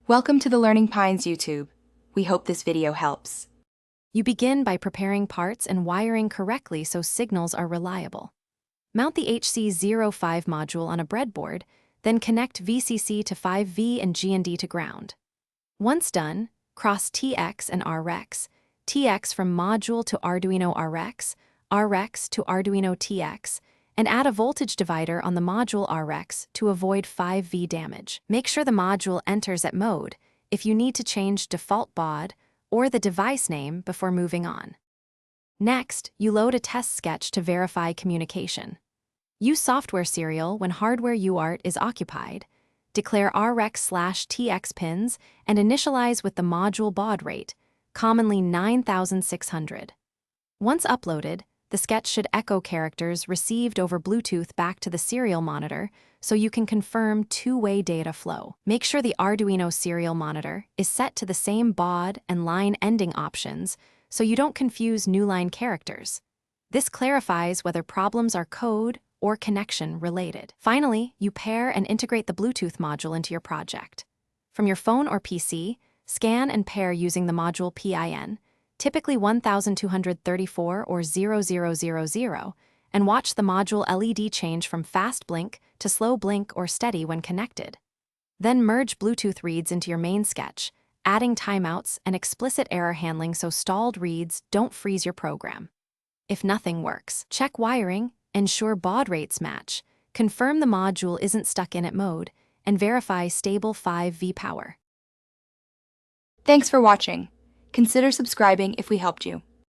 Welcome to the Learning Pines YouTube. We hope this video helps. You begin by preparing parts and wiring correctly so signals are reliable. Mount the HC05 module on a breadboard, then connect VCC to 5V and G&D to ground. Once done, cross TX and RX, TX from module to Arduino RX, RX to Arduino TX, and add a voltage divider on the module RX to avoid 5V damage. Make sure the module enters at mode if you need to change default baud or the device name before moving on. Next, you load a test sketch to verify communication. Use software serial when hardware UART is occupied. Declare RX/TX pins and initialize with the module baud rate, commonly 9600. Once uploaded, the sketch should echo characters received over Bluetooth back to the serial monitor so you can confirm two-way data flow. Make sure the Arduino serial monitor is set to the same baud and line ending options so you don't confuse new line characters. This clarifies whether problems are code or connection related. Finally, you pair and integrate the Bluetooth module into your project. From your phone or PC, scan and pair using the module PIN, typically 1234 or 0000, and watch the module LED change from fast blink to slow blink or steady when connected. Then merge Bluetooth reads into your main sketch, adding timeouts and explicit error handling so stalled reads don't freeze your program. If nothing works, check wiring, ensure baud rates match, confirm the module isn't stuck in at mode, and verify stable 5V power. Thanks for watching. Consider subscribing if we helped you.